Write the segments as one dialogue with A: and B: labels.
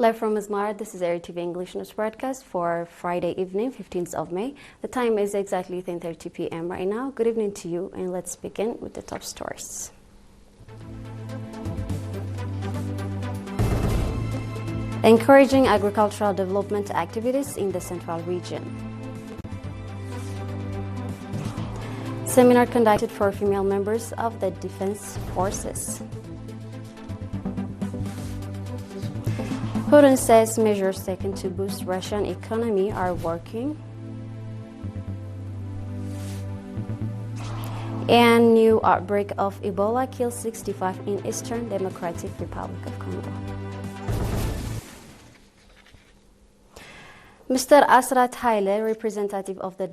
A: Live from Izmir, this is ERi-TV English News broadcast for Friday evening, 15th of May. The time is exactly 10:30 p.m. right now. Good evening to you, and let's begin with the top stories. Encouraging agricultural development activities in the Central Region. Seminar conducted for female members of the Defense Forces. Putin says measures taken to boost Russian economy are working. And new outbreak of Ebola kills 65 in Eastern Democratic Republic of Congo. Mr. Asrat Haile, representative of the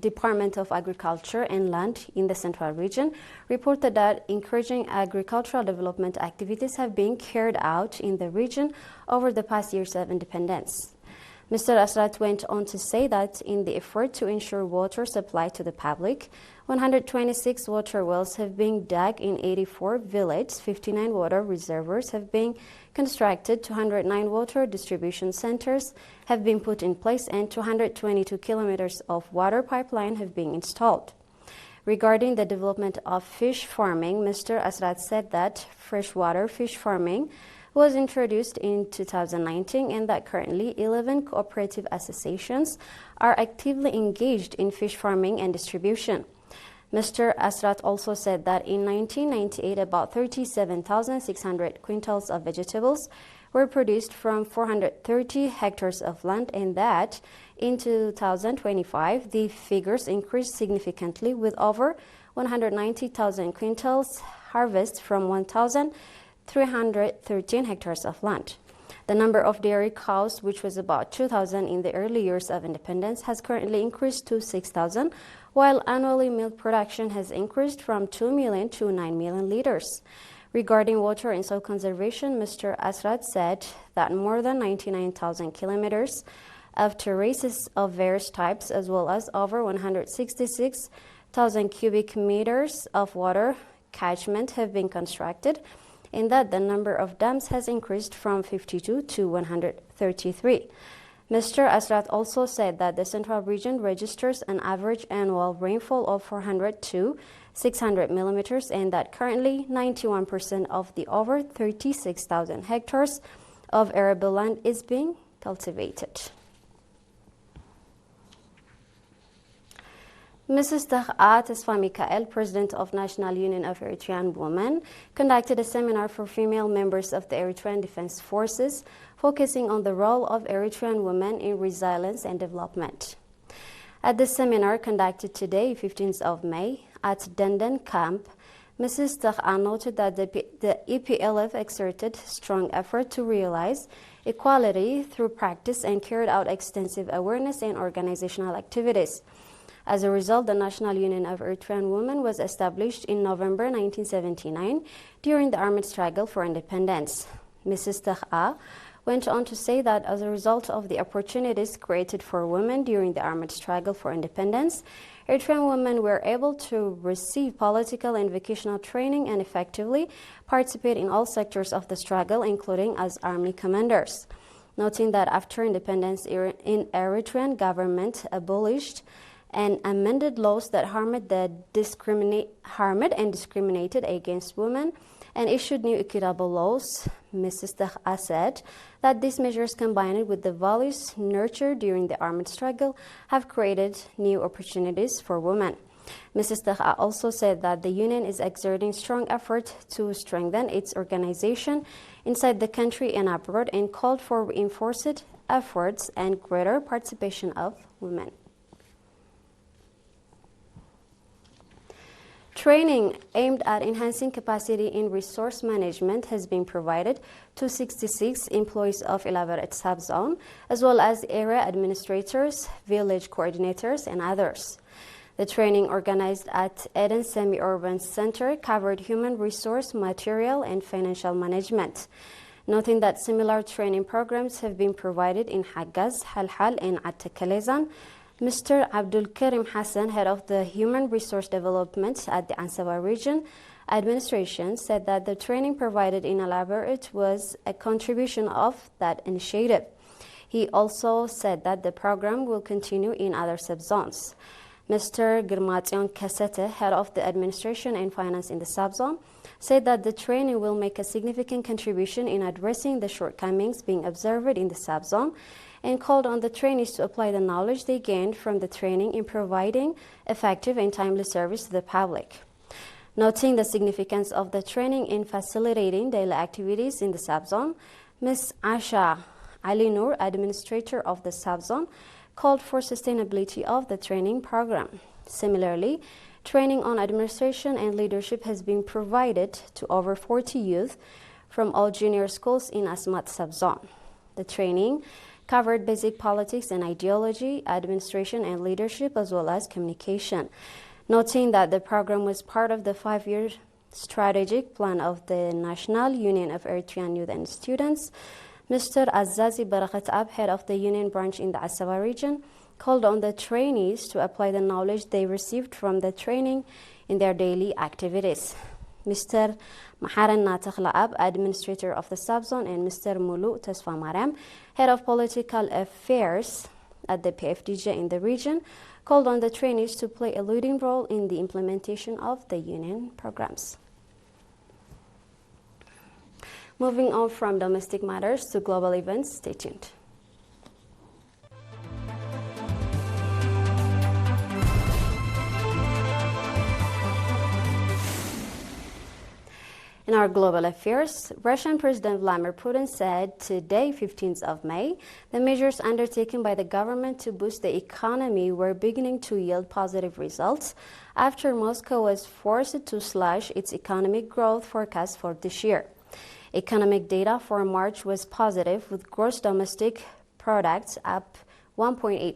A: Department of Agriculture and Land in the Central Region, reported that encouraging agricultural development activities have been carried out in the region over the past years of independence. Mr. Asrat went on to say that in the effort to ensure water supply to the public, 126 water wells have been dug in 84 villages, 59 water reservoirs have been constructed, 209 water distribution centers have been put in place, and 222 kilometers of water pipeline have been installed. Regarding the development of fish farming, Mr. Asrat said that freshwater fish farming was introduced in 2019 and that currently 11 cooperative associations are actively engaged in fish farming and distribution. Mr. Asrat also said that in 1998, about 37,600 quintals of vegetables were produced from 430 hectares of land, and that in 2025, the figures increased significantly with over 190,000 quintals harvested from 1,313 hectares of land. The number of dairy cows, which was about 2,000 in the early years of independence, has currently increased to 6,000, while annually milk production has increased from 2 million to 9 million liters. Regarding water and soil conservation, Mr. Asrat said that more than 99,000 kilometers of terraces of various types, as well as over 166,000 cubic meters of water catchment have been constructed, in that the number of dams has increased from 52 to 133. Mr. Asrat also said that the Central Region registers an average annual rainfall of 400 to 600 millimeters, and that currently 91% of the over 36,000 hectares of arable land is being cultivated. Mrs. Taha Tesfa Mikael, President of National Union of Eritrean Women, conducted a seminar for female members of the Eritrean Defense Forces, focusing on the role of Eritrean women in resilience and development. At the seminar conducted today, 15th of May, at Denden Camp, Mrs. Taha noted that the EPLF exerted strong effort to realize equality through practice and carried out extensive awareness and organizational activities. As a result, the National Union of Eritrean Women was established in November 1979 during the armed struggle for independence. Mrs. Taha went on to say that as a result of the opportunities created for women during the armed struggle for independence, Eritrean women were able to receive political and vocational training and effectively participate in all sectors of the struggle, including as army commanders. Noting that after independence, Eritrean government abolished and amended laws that harmed and discriminated against women and issued new equitable laws, Mrs. Taha said that these measures, combined with the values nurtured during the armed struggle, have created new opportunities for women. Mrs. Taha also said that the union is exerting strong effort to strengthen its organization inside the country and abroad, and called for reinforced efforts and greater participation of women. Training aimed at enhancing capacity in resource management has been provided to 66 employees of Elaborate Subzone, as well as area administrators, village coordinators, and others. The training, organized at Eden Semi-Urban Center, covered human resource, material, and financial management. Noting that similar training programs have been provided in Haggaz, Halhal, and Attakalezan, Mr. Abdul Karim Hassan, head of the Human Resource Development at the Ansaba region, administration said that the training provided in Elaborate was a contribution of that initiative. He also said that the program will continue in other subzones. Mr. Girmatzion Kasete, head of the administration and finance in the subzone, said that the training will make a significant contribution in addressing the shortcomings being observed in the subzone and called on the trainees to apply the knowledge they gained from the training in providing effective and timely service to the public. Noting the significance of the training in facilitating daily activities in the subzone, Ms. Asha Ali Noor, administrator of the subzone, called for sustainability of the training program. Similarly, training on administration and leadership has been provided to over 40 youth from all junior schools in Asmat subzone. The training covered basic politics and ideology, administration and leadership, as well as communication. Noting that the program was part of the 5-year strategic plan of the National Union of Eritrean Youth and Students, Mr. Azazi Barakat Ab, head of the union branch in the Asaba region, called on the trainees to apply the knowledge they received from the training in their daily activities. Mr. Maharan Natakla Ab, administrator of the subzone, and Mr. Mulu Tasfa Mariam, head of political affairs at the PFDJ in the region, called on the trainees to play a leading role in the implementation of the union programs. Moving on from domestic matters to global events, stay tuned. In our global affairs, Russian President Vladimir Putin said today, 15th of May, the measures undertaken by the government to boost the economy were beginning to yield positive results after Moscow was forced to slash its economic growth forecast for this year. Economic data for March was positive, with gross domestic products up 1.8%,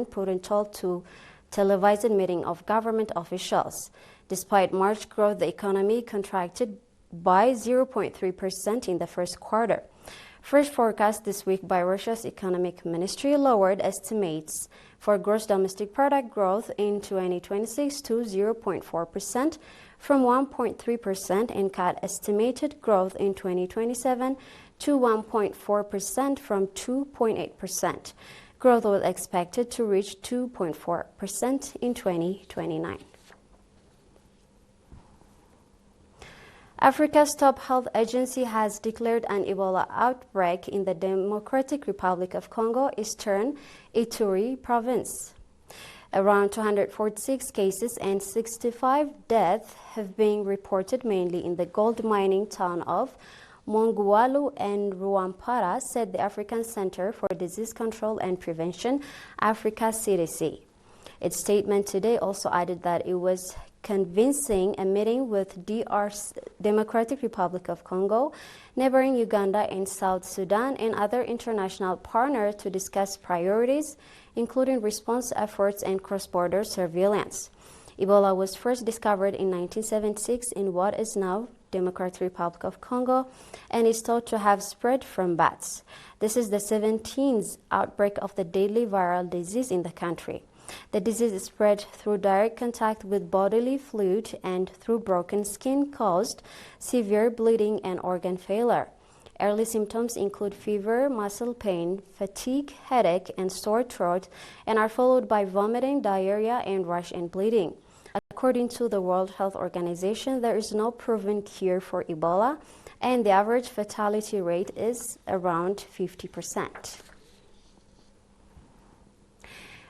A: Putin told to televised meeting of government officials. Despite March growth, the economy contracted by 0.3% in the first quarter. First forecast this week by Russia's economic ministry lowered estimates for gross domestic product growth in 2026 to 0.4% from 1.3% and cut estimated growth in 2027 to 1.4% from 2.8%. Growth was expected to reach 2.4% in 2029. Africa's top health agency has declared an Ebola outbreak in the Democratic Republic of Congo, Eastern Ituri province. Around 246 cases and 65 deaths have been reported, mainly in the gold mining town of Mongualu and Ruampara, said the African Center for Disease Control and Prevention, Africa CDC. Its statement today also added that it was convincing a meeting with Democratic Republic of Congo, neighboring Uganda and South Sudan, and other international partners to discuss priorities, including response efforts and cross-border surveillance. Ebola was first discovered in 1976 in what is now Democratic Republic of Congo and is thought to have spread from bats. This is the 17th outbreak of the deadly viral disease in the country. The disease is spread through direct contact with bodily fluid and through broken skin, caused severe bleeding and organ failure. Early symptoms include fever, muscle pain, fatigue, headache, and sore throat, and are followed by vomiting, diarrhea, and rash and bleeding. According to the World Health Organization, there is no proven cure for Ebola, and the average fatality rate is around 50%.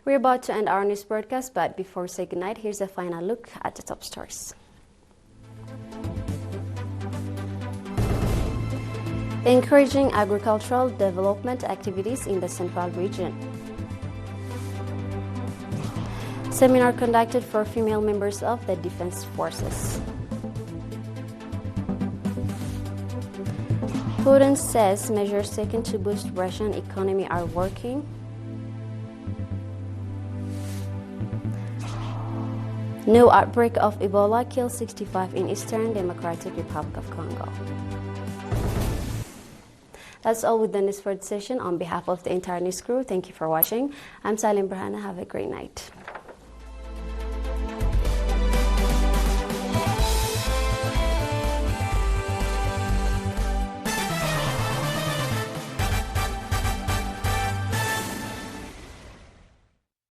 A: We're about to end our news broadcast, but before we say goodnight, here's a final look at the top stories. Encouraging agricultural development activities in the central region. Seminar conducted for female members of the defense forces. Putin says measures taken to boost Russian economy are working. New outbreak of Ebola kills 65 in Eastern Democratic Republic of Congo. That's all with the news for the session. On behalf of the entire news crew, thank you for watching. I'm Salim Brahana. Have a great night.